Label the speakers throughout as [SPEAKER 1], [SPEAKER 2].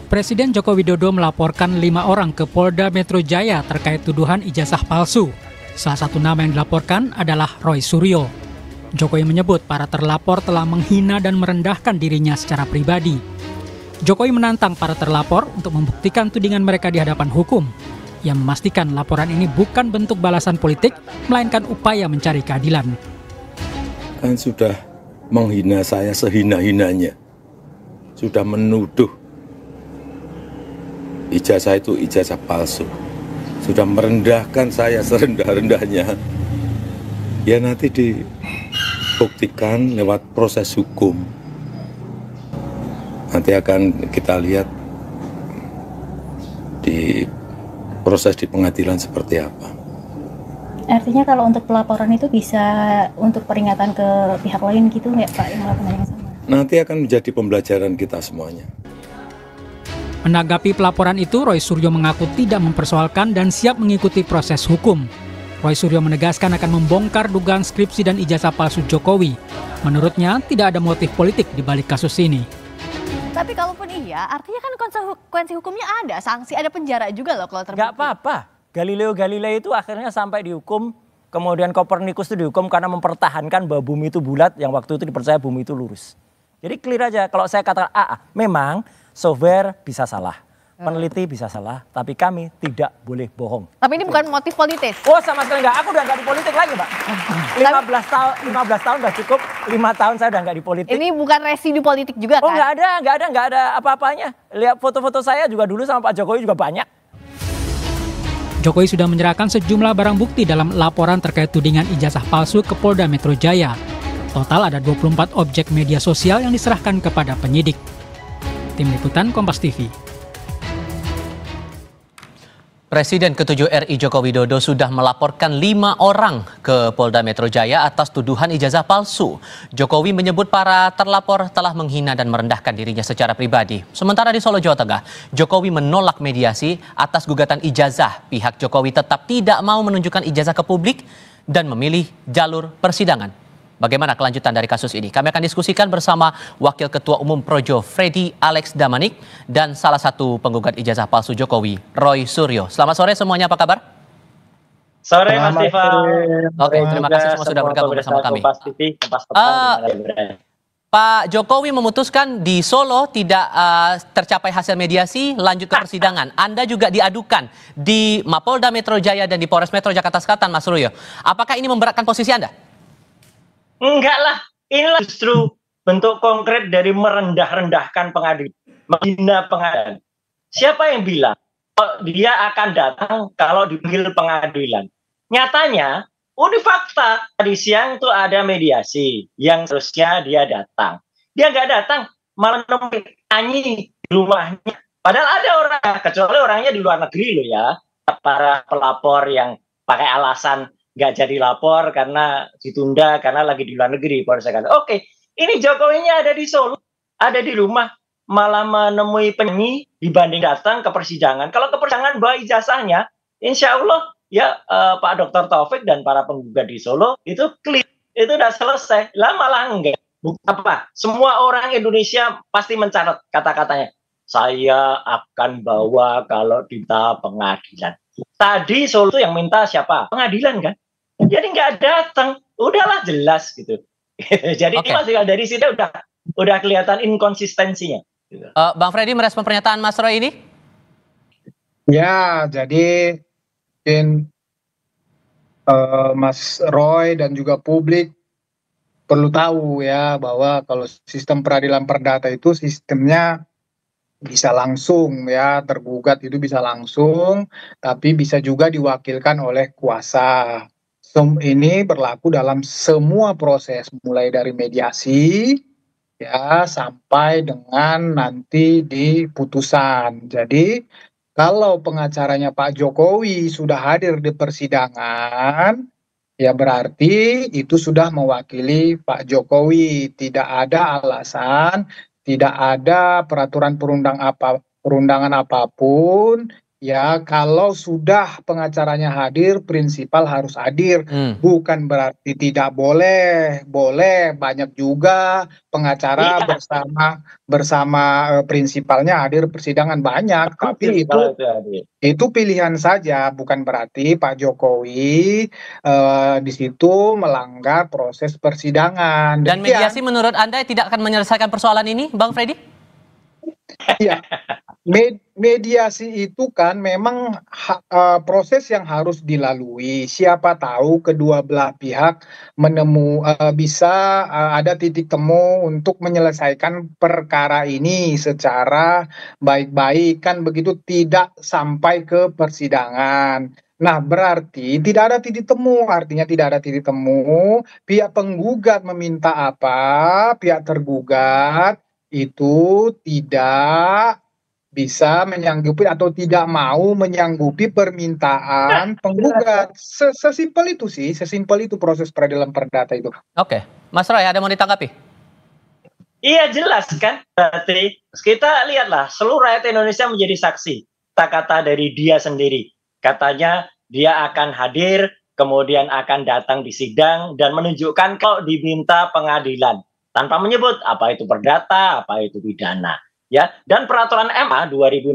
[SPEAKER 1] Presiden Joko Widodo melaporkan 5 orang ke Polda Metro Jaya terkait tuduhan ijazah palsu. Salah satu nama yang dilaporkan adalah Roy Suryo. Jokowi menyebut para terlapor telah menghina dan merendahkan dirinya secara pribadi. Jokowi menantang para terlapor untuk membuktikan tudingan mereka di hadapan hukum. Ia memastikan laporan ini bukan bentuk balasan politik, melainkan upaya mencari keadilan.
[SPEAKER 2] Kan sudah menghina saya sehina-hinanya. Sudah menuduh ijazah itu ijazah palsu. Sudah merendahkan saya serendah-rendahnya. Ya nanti dibuktikan lewat proses hukum. Nanti akan kita lihat di proses di pengadilan seperti apa.
[SPEAKER 3] Artinya kalau untuk pelaporan itu bisa untuk peringatan ke pihak lain gitu nggak Pak yang melakukan yang sama?
[SPEAKER 2] Nanti akan menjadi pembelajaran kita semuanya.
[SPEAKER 1] Menanggapi pelaporan itu, Roy Suryo mengaku tidak mempersoalkan dan siap mengikuti proses hukum. Roy Suryo menegaskan akan membongkar dugaan skripsi dan ijazah palsu Jokowi. Menurutnya, tidak ada motif politik di balik kasus ini.
[SPEAKER 4] Tapi kalaupun iya, artinya kan konsekuensi hukumnya ada, sanksi, ada penjara juga loh kalau terbukti.
[SPEAKER 5] Gak apa-apa. Galileo Galilei itu akhirnya sampai dihukum, kemudian Kopernikus itu dihukum karena mempertahankan bahwa bumi itu bulat, yang waktu itu dipercaya bumi itu lurus. Jadi clear aja, kalau saya katakan memang software bisa salah, peneliti bisa salah, tapi kami tidak boleh bohong.
[SPEAKER 4] Tapi ini bukan motif politis?
[SPEAKER 5] Oh sama sekali enggak, aku udah enggak di politik lagi Mbak. 15 tahun udah cukup, 5 tahun saya udah enggak di politik.
[SPEAKER 4] Ini bukan residu politik juga kan?
[SPEAKER 5] Oh enggak ada apa-apanya. Lihat foto-foto saya juga dulu sama Pak Jokowi juga banyak.
[SPEAKER 1] Jokowi sudah menyerahkan sejumlah barang bukti dalam laporan terkait tudingan ijazah palsu ke Polda Metro Jaya. Total ada 24 objek media sosial yang diserahkan kepada penyidik. Tim Liputan Kompas TV.
[SPEAKER 6] Presiden ke-7 RI Joko Widodo sudah melaporkan 5 orang ke Polda Metro Jaya atas tuduhan ijazah palsu. Jokowi menyebut para terlapor telah menghina dan merendahkan dirinya secara pribadi. Sementara di Solo, Jawa Tengah, Jokowi menolak mediasi atas gugatan ijazah. Pihak Jokowi tetap tidak mau menunjukkan ijazah ke publik dan memilih jalur persidangan. Bagaimana kelanjutan dari kasus ini? Kami akan diskusikan bersama Wakil Ketua Umum Projo Freddy Alex Damanik dan salah satu penggugat ijazah palsu Jokowi, Roy Suryo. Selamat sore semuanya, apa kabar?
[SPEAKER 7] Sore Mas Tifa.
[SPEAKER 6] Oke, terima kasih semua sudah bergabung bersama kami. Pak Jokowi memutuskan di Solo tidak tercapai hasil mediasi, lanjut ke persidangan. Anda juga diadukan di Mapolda Metro Jaya dan di Polres Metro Jakarta Selatan, Mas Suryo. Apakah ini memberatkan posisi Anda?
[SPEAKER 7] Enggak lah, inilah justru bentuk konkret dari merendah-rendahkan pengadilan, menghina pengadilan. Siapa yang bilang dia akan datang kalau dipanggil pengadilan? Nyatanya, ini fakta. Tadi siang tuh ada mediasi yang seharusnya dia datang. Dia nggak datang, malah nyanyi di rumahnya. Padahal ada orang, kecuali orangnya di luar negeri loh ya. Para pelapor yang pakai alasan nggak jadi lapor karena ditunda karena lagi di luar negeri. Baru saya kata, oke, ini Jokowinya ada di Solo, ada di rumah, malah menemui penyanyi dibanding datang ke persidangan. Kalau ke persidangan bawa ijazahnya, insya Allah ya Pak Dr. Taufik dan para penggugat di Solo itu clear, itu udah selesai. Lah malah enggak. Apa? Semua orang Indonesia pasti mencatat kata-katanya. Saya akan bawa kalau kita pengadilan. Tadi Solo itu yang minta siapa? Pengadilan kan? Jadi nggak datang, udahlah jelas gitu. Jadi ini masih dari sini udah kelihatan inkonsistensinya. Gitu.
[SPEAKER 6] Bang Freddy merespon pernyataan Mas Roy ini?
[SPEAKER 8] Ya, jadi mungkin Mas Roy dan juga publik perlu tahu ya bahwa kalau sistem peradilan perdata itu sistemnya bisa langsung ya, tergugat itu bisa langsung, tapi bisa juga diwakilkan oleh kuasa. Ini berlaku dalam semua proses, mulai dari mediasi ya sampai dengan nanti di putusan. Jadi kalau pengacaranya Pak Jokowi sudah hadir di persidangan, ya berarti itu sudah mewakili Pak Jokowi. Tidak ada alasan, tidak ada peraturan perundangan apapun ya kalau sudah pengacaranya hadir, prinsipal harus hadir. Bukan berarti tidak boleh, boleh banyak juga pengacara
[SPEAKER 7] Iya,
[SPEAKER 8] bersama prinsipalnya hadir persidangan banyak, tapi
[SPEAKER 7] kalau itu hadir.
[SPEAKER 8] itu pilihan saja, bukan berarti Pak Jokowi di situ melanggar proses persidangan.
[SPEAKER 6] Dan mediasi menurut Anda tidak akan menyelesaikan persoalan ini, Bang Freddy?
[SPEAKER 8] Iya, mediasi itu kan memang proses yang harus dilalui. Siapa tahu kedua belah pihak bisa ada titik temu untuk menyelesaikan perkara ini secara baik-baik, kan begitu, tidak sampai ke persidangan. Nah, berarti tidak ada titik temu, artinya tidak ada titik temu. Pihak penggugat meminta apa, pihak tergugat itu tidak bisa menyanggupi atau tidak mau menyanggupi permintaan penggugat. Sesimpel itu sih, sesimpel itu proses peradilan perdata itu.
[SPEAKER 6] Oke, Mas Roy, ada mau ditanggapi?
[SPEAKER 7] Iya jelas kan, berarti kita lihatlah seluruh rakyat Indonesia menjadi saksi. Kata-kata dari dia sendiri, katanya dia akan hadir, kemudian akan datang di sidang dan menunjukkan kalau diminta pengadilan tanpa menyebut apa itu perdata, apa itu pidana. Ya, dan peraturan MA 2016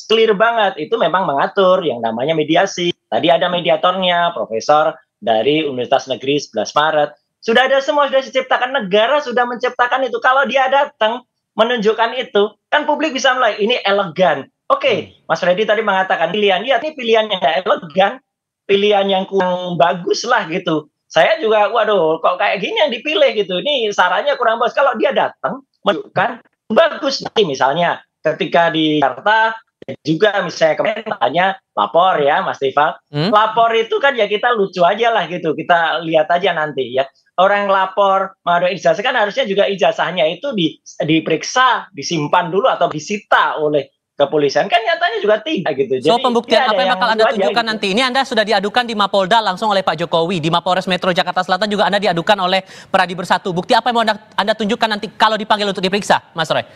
[SPEAKER 7] clear banget, itu memang mengatur yang namanya mediasi. Tadi ada mediatornya, profesor dari Universitas Negeri 11 Maret. Sudah ada semua, sudah diciptakan, negara sudah menciptakan itu. Kalau dia datang menunjukkan itu, kan publik bisa mulai, ini elegan. Oke, Mas Freddy tadi mengatakan pilihan, ya ini pilihan yang nggak elegan, pilihan yang kurang bagus lah gitu. Saya juga, waduh, kok kayak gini yang dipilih gitu. Ini sarannya kurang bagus. Kalau dia datang menunjukkan bagus, nanti misalnya ketika di Jakarta juga misalnya kemarin tanya lapor ya Mas Tifal, lapor itu kan ya kita lucu aja lah gitu, kita lihat aja nanti ya, orang yang lapor mengadu ijazah kan harusnya juga ijazahnya itu diperiksa, disimpan dulu atau disita oleh kepolisian, kan nyatanya juga tidak gitu.
[SPEAKER 6] So, pembuktian apa yang bakal Anda tunjukkan
[SPEAKER 7] gitu
[SPEAKER 6] nanti? Ini Anda sudah diadukan di Mapolda langsung oleh Pak Jokowi, di Mapolres Metro Jakarta Selatan juga Anda diadukan oleh Peradi Bersatu. Bukti apa yang mau Anda tunjukkan nanti kalau dipanggil untuk diperiksa, Mas Roy?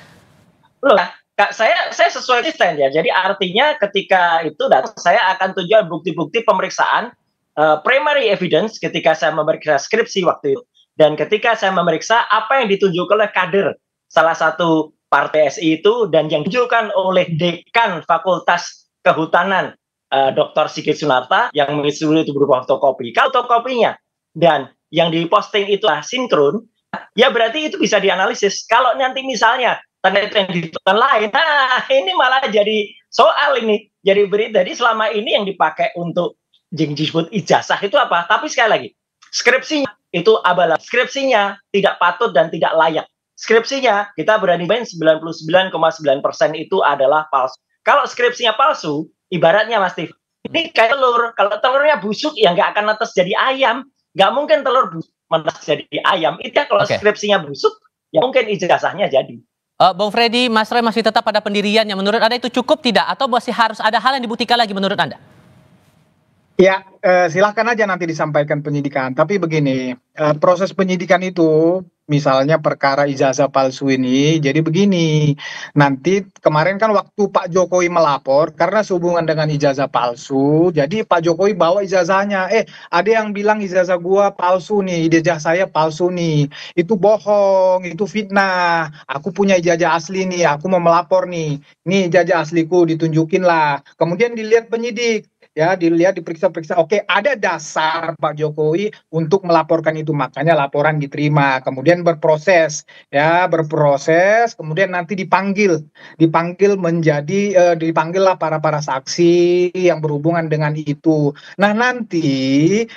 [SPEAKER 7] Loh, Kak, saya sesuai konsisten ya. Jadi artinya ketika itu datang, saya akan tunjukkan bukti-bukti pemeriksaan primary evidence ketika saya memeriksa skripsi waktu itu, dan ketika saya memeriksa apa yang ditunjukkan oleh kader salah satu partai SI itu, dan yang ditunjukkan oleh dekan Fakultas Kehutanan Dr. Sigit Sunarta yang mengisi itu berupa fotokopi. Kalau fotokopinya dan yang diposting itu sinkron, ya berarti itu bisa dianalisis. Kalau nanti misalnya ternyata yang ditentukan lain, nah ini malah jadi soal ini, jadi berita. Jadi selama ini yang dipakai untuk disebut ijazah itu apa? Tapi sekali lagi, skripsinya itu abal, skripsinya tidak patut dan tidak layak. Skripsinya kita berani main 99,9% itu adalah palsu. Kalau skripsinya palsu, ibaratnya Mas Tif, ini kayak telur. Kalau telurnya busuk ya nggak akan netes jadi ayam. Nggak mungkin telur busuk menetes jadi ayam. Itu ya kalau skripsinya busuk, ya mungkin ijazahnya jadi.
[SPEAKER 6] Bang Freddy, Mas Roy masih tetap pada pendiriannya. Menurut Anda itu cukup tidak? Atau masih harus ada hal yang dibuktikan lagi menurut Anda?
[SPEAKER 8] Ya, silahkan aja nanti disampaikan penyidikan. Tapi begini, proses penyidikan itu, misalnya perkara ijazah palsu ini, jadi begini, nanti kemarin kan waktu Pak Jokowi melapor, karena sehubungan dengan ijazah palsu, jadi Pak Jokowi bawa ijazahnya, ada yang bilang ijazah gua palsu nih, ijazah saya palsu nih, itu bohong, itu fitnah, aku punya ijazah asli nih, aku mau melapor nih ijazah asliku, ditunjukin lah, kemudian dilihat penyidik, ya dilihat diperiksa-periksa, oke ada dasar Pak Jokowi untuk melaporkan itu, makanya laporan diterima, kemudian berproses, kemudian nanti dipanggil dipanggillah para saksi yang berhubungan dengan itu. Nah nanti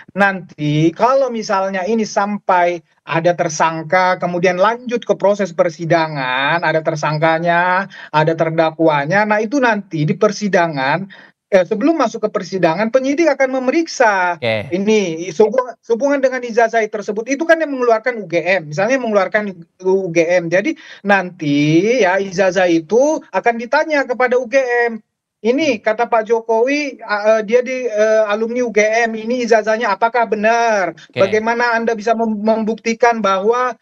[SPEAKER 8] kalau misalnya ini sampai ada tersangka, kemudian lanjut ke proses persidangan, ada tersangkanya, ada terdakwanya, nah itu nanti di persidangan, sebelum masuk ke persidangan, penyidik akan memeriksa ini sehubungan dengan ijazah tersebut. Itu kan yang mengeluarkan UGM, misalnya mengeluarkan UGM. Jadi nanti ya ijazah itu akan ditanya kepada UGM. Ini kata Pak Jokowi, dia di alumni UGM, ini ijazahnya apakah benar?
[SPEAKER 6] Oke.
[SPEAKER 8] Bagaimana Anda bisa membuktikan bahwa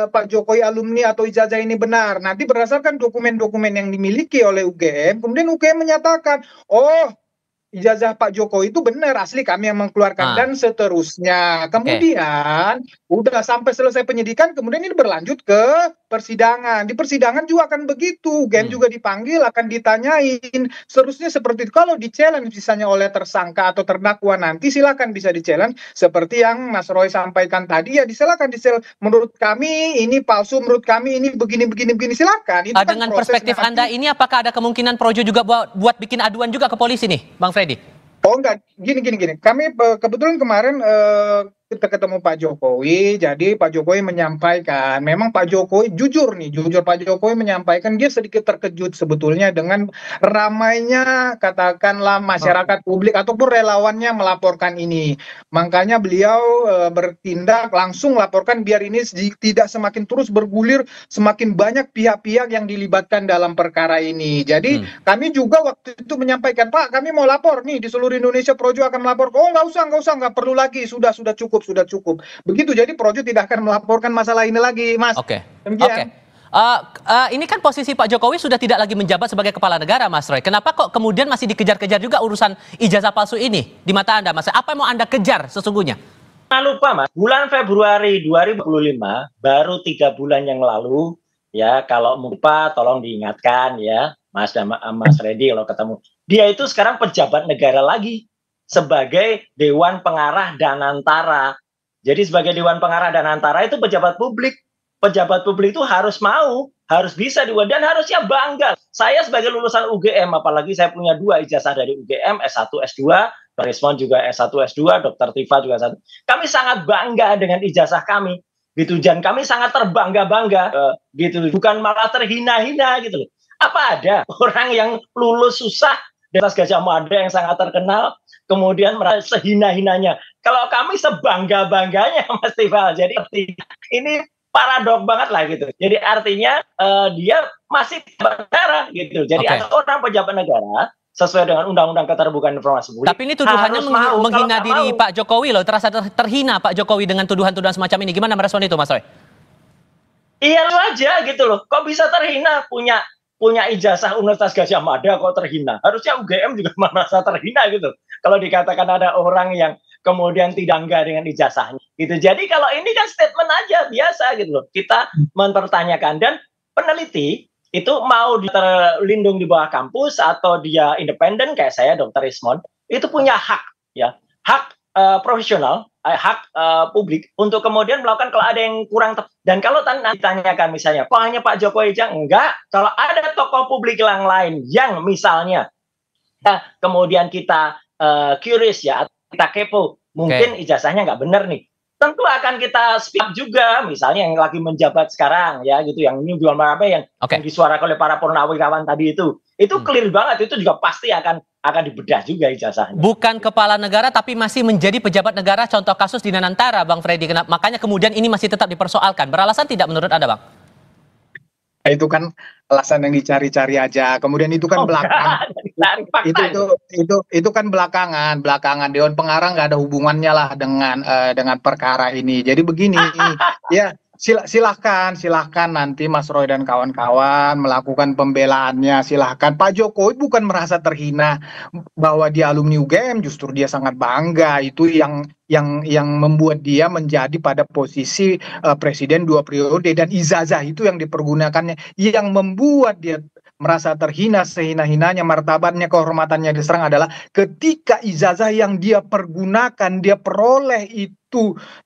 [SPEAKER 8] Pak Jokowi alumni atau ijazah ini benar? Nanti berdasarkan dokumen-dokumen yang dimiliki oleh UGM, kemudian UGM menyatakan, oh, ijazah Pak Jokowi itu benar, asli kami yang mengeluarkan, dan seterusnya. Kemudian udah sampai selesai penyidikan, kemudian ini berlanjut ke persidangan. Di persidangan juga akan begitu, UGM juga dipanggil, akan ditanyain. Seterusnya seperti itu. Kalau di-challenge misalnya oleh tersangka atau terdakwa, nanti silakan bisa di-challenge seperti yang Mas Roy sampaikan tadi, ya silakan di-challenge. Menurut kami ini palsu, menurut kami ini begini, silakan. Itu kan
[SPEAKER 6] Dengan perspektif
[SPEAKER 8] nanti.
[SPEAKER 6] Anda ini, apakah ada kemungkinan Projo juga buat bikin aduan juga ke polisi nih, Bang Freddy?
[SPEAKER 8] Oh enggak, gini. Kami kebetulan kemarin kita ketemu Pak Jokowi, jadi Pak Jokowi menyampaikan, memang Pak Jokowi jujur Pak Jokowi menyampaikan dia sedikit terkejut sebetulnya dengan ramainya katakanlah masyarakat publik ataupun relawannya melaporkan ini. Makanya beliau bertindak langsung laporkan biar ini tidak semakin terus bergulir, semakin banyak pihak-pihak yang dilibatkan dalam perkara ini. Jadi kami juga waktu itu menyampaikan, Pak, kami mau lapor nih di seluruh Indonesia, Projo akan melapor. Oh nggak usah, nggak perlu lagi, sudah cukup. Begitu, jadi Projo tidak akan melaporkan masalah ini lagi, Mas.
[SPEAKER 6] Oke. Ini kan posisi Pak Jokowi sudah tidak lagi menjabat sebagai kepala negara, Mas Roy. Kenapa kok kemudian masih dikejar-kejar juga urusan ijazah palsu ini di mata Anda, Mas? Apa yang mau Anda kejar sesungguhnya?
[SPEAKER 7] Jangan lupa, Mas, bulan Februari 2025, baru 3 bulan yang lalu, ya, kalau lupa tolong diingatkan ya, Mas Freddy kalau ketemu. Dia itu sekarang pejabat negara lagi sebagai Dewan Pengarah Danantara. Jadi sebagai Dewan Pengarah Danantara itu pejabat publik. Pejabat publik itu harus bisa dan harusnya bangga. Saya sebagai lulusan UGM, apalagi saya punya 2 ijazah dari UGM, S1, S2, Dr. Rismon juga S1, S2, Dr. Tifa juga S1. Kami sangat bangga dengan ijazah kami, gitu. Dan kami sangat terbangga-bangga, gitu. Bukan malah terhina-hina, gitu loh. Apa ada orang yang lulus susah di atas Gajah Mada yang sangat terkenal, kemudian merasa sehina-hinanya. Kalau kami sebangga-bangganya, Mas Tifal. Jadi ini paradok banget lah gitu. Jadi artinya dia masih pejabat negara gitu. Jadi orang pejabat negara sesuai dengan Undang-Undang Keterbukaan Informasi Publik.
[SPEAKER 6] Tapi ini tuduhannya menghina diri Pak Jokowi loh. Terasa terhina Pak Jokowi dengan tuduhan-tuduhan semacam ini. Gimana merespon itu, Mas Roy?
[SPEAKER 7] Iya, lu aja gitu loh. Kok bisa terhina punya ijazah Universitas Gajah Mada kok terhina? Harusnya UGM juga merasa terhina gitu. Kalau dikatakan ada orang yang kemudian tidak bangga dengan ijazahnya gitu. Jadi kalau ini kan statement aja biasa gitu loh. Kita mempertanyakan, dan peneliti itu mau terlindung di bawah kampus atau dia independen kayak saya Dr. Rismon, itu punya hak ya, hak profesional, hak publik untuk kemudian melakukan kalau ada yang kurang. Dan kalau nanti ditanyakan misalnya, kok hanya Pak Jokowi aja? Enggak, kalau ada tokoh publik yang lain yang misalnya kemudian kita curious ya, kita kepo, mungkin ijazahnya nggak benar nih, tentu akan kita speak up juga, misalnya yang lagi menjabat sekarang ya gitu, yang ini jual apa yang disuarakan oleh para purnawirawan tadi itu clear banget, itu juga pasti akan dibedah juga ijazahnya.
[SPEAKER 6] Bukan kepala negara tapi masih menjadi pejabat negara, contoh kasus di Danantara, Bang Freddy. Makanya kemudian ini masih tetap dipersoalkan. Beralasan tidak menurut Anda, Bang?
[SPEAKER 8] Itu kan alasan yang dicari-cari aja. Kemudian itu kan belakangan. Itu kan belakangan. Dewan Pengarah nggak ada hubungannya lah dengan perkara ini. Jadi begini, ya silahkan nanti Mas Roy dan kawan-kawan melakukan pembelaannya, silahkan. Pak Jokowi bukan merasa terhina bahwa dia alumni UGM, justru dia sangat bangga. Itu yang membuat dia menjadi pada posisi presiden 2 periode, dan ijazah itu yang dipergunakannya yang membuat dia merasa terhina, sehina-hinanya, martabatnya, kehormatannya diserang adalah ketika ijazah yang dia pergunakan, dia peroleh itu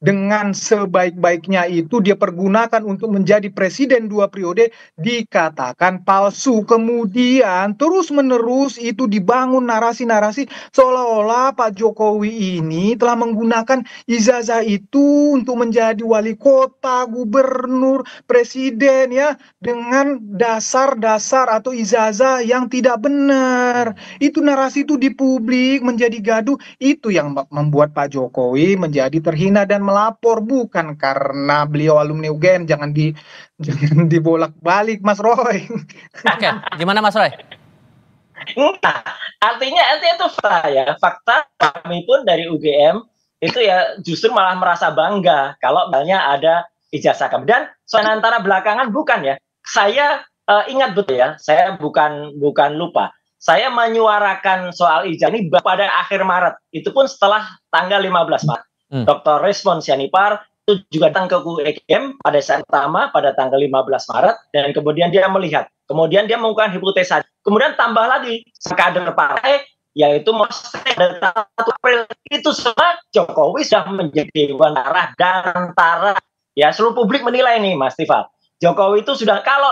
[SPEAKER 8] dengan sebaik-baiknya itu dia pergunakan untuk menjadi presiden 2 periode dikatakan palsu. Kemudian terus-menerus itu dibangun narasi-narasi seolah-olah Pak Jokowi ini telah menggunakan ijazah itu untuk menjadi wali kota, gubernur, presiden ya, dengan dasar-dasar atau ijazah yang tidak benar. Itu narasi itu di publik menjadi gaduh, itu yang membuat Pak Jokowi menjadi terhina dan melapor, bukan karena beliau alumni UGM. Jangan dibolak-balik, Mas Roy.
[SPEAKER 6] Oke, gimana Mas Roy?
[SPEAKER 7] Nah, artinya itu fakta ya. Fakta kami pun dari UGM itu ya justru malah merasa bangga kalau misalnya ada ijazah kami. Dan soal antara belakangan bukan ya. Saya ingat betul ya, saya bukan lupa. Saya menyuarakan soal ijazah ini pada akhir Maret. Itu pun setelah tanggal 15 Maret. Dr. Resmond Sianipar itu juga datang ke UGM pada saat pertama pada tanggal 15 Maret dan kemudian dia melihat. Kemudian dia mengungkapkan hipotesa. Kemudian tambah lagi kader partai yaitu pada 1 April itu semua Jokowi sudah menjadi dewan arah dan antara ya seluruh publik menilai nih Mas Tifal. Jokowi itu sudah kalau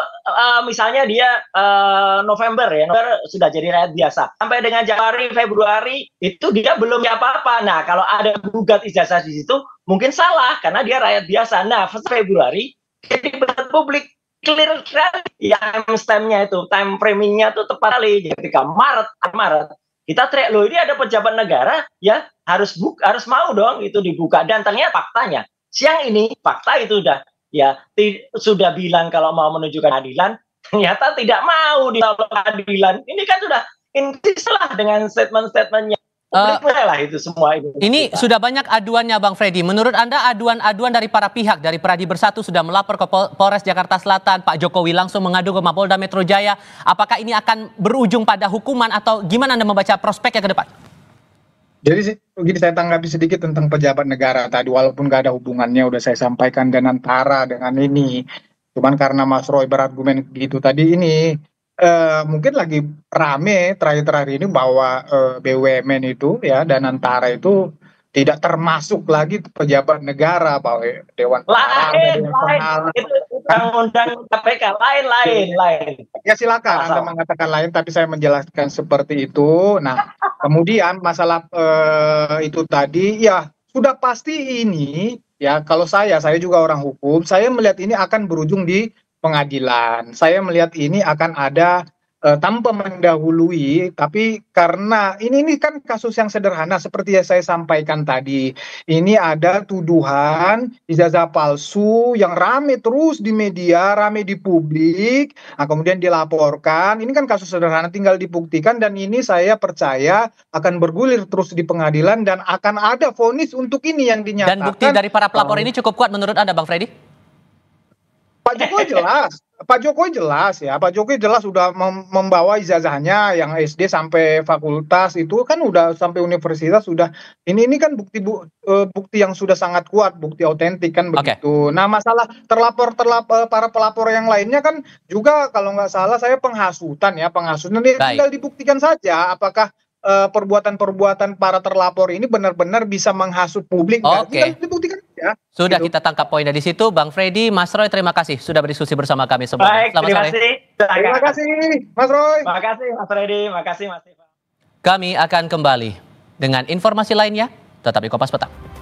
[SPEAKER 7] misalnya dia November sudah jadi rakyat biasa. Sampai dengan Januari, Februari itu dia belum apa-apa. Nah, kalau ada gugat ijazah di situ mungkin salah karena dia rakyat biasa. Nah, Februari jadi publik clear yang stemnya itu time framingnya tuh tepat kali. Ketika Maret kita teriak loh ini ada pejabat negara ya harus mau dong itu dibuka dan ternyata faktanya siang ini fakta itu sudah bilang kalau mau menuju keadilan ternyata tidak mau ditolak keadilan. Ini kan sudah salah dengan statement-statementnya. Lah itu semua itu.
[SPEAKER 6] Ini sudah banyak aduannya Bang Freddy. Menurut Anda aduan dari para pihak dari Pradi Bersatu sudah melapor ke Polres Jakarta Selatan, Pak Jokowi langsung mengadu ke Mapolda Metro Jaya. Apakah ini akan berujung pada hukuman atau gimana Anda membaca prospeknya ke depan?
[SPEAKER 8] Jadi begini saya tanggapi sedikit tentang pejabat negara tadi walaupun gak ada hubungannya udah saya sampaikan dan antara dengan ini. Cuman karena Mas Roy berargumen gitu tadi ini mungkin lagi rame terakhir-terakhir ini bahwa BUMN itu ya dan antara itu tidak termasuk lagi pejabat negara bahwa Dewan Pengawas
[SPEAKER 7] itu undang-undang KPK lain.
[SPEAKER 8] Ya silakan Anda mengatakan lain tapi saya menjelaskan seperti itu. Nah, kemudian masalah itu tadi ya sudah pasti ini ya kalau saya juga orang hukum, saya melihat ini akan berujung di pengadilan. Saya melihat ini akan ada tanpa mendahului, tapi karena ini kan kasus yang sederhana seperti yang saya sampaikan tadi. Ini ada tuduhan ijazah palsu yang rame terus di media, rame di publik, nah, kemudian dilaporkan. Ini kan kasus sederhana tinggal dibuktikan dan ini saya percaya akan bergulir terus di pengadilan dan akan ada vonis untuk ini yang dinyatakan.
[SPEAKER 6] Dan bukti dari para pelapor ini cukup kuat menurut Anda Bang Freddy?
[SPEAKER 8] Pak Jokowi jelas ya. Pak Jokowi jelas sudah membawa ijazahnya yang SD sampai fakultas itu kan udah sampai universitas sudah. Ini kan bukti yang sudah sangat kuat, bukti otentik kan begitu. Nah, masalah para pelapor yang lainnya kan juga kalau nggak salah saya penghasutan ini tinggal dibuktikan saja apakah perbuatan-perbuatan para terlapor ini benar-benar bisa menghasut publik. Tinggal dibuktikan ya.
[SPEAKER 6] Sudah kita tangkap poinnya di situ. Bang Freddy, Mas Roy, terima kasih sudah berdiskusi bersama kami semua.
[SPEAKER 7] Baik, terima kasih.
[SPEAKER 8] Terima kasih Mas Roy.
[SPEAKER 7] Terima kasih Mas Freddy, terima kasih Mas Ivan.
[SPEAKER 6] Kami akan kembali dengan informasi lainnya. Tetap di Kompas Petang.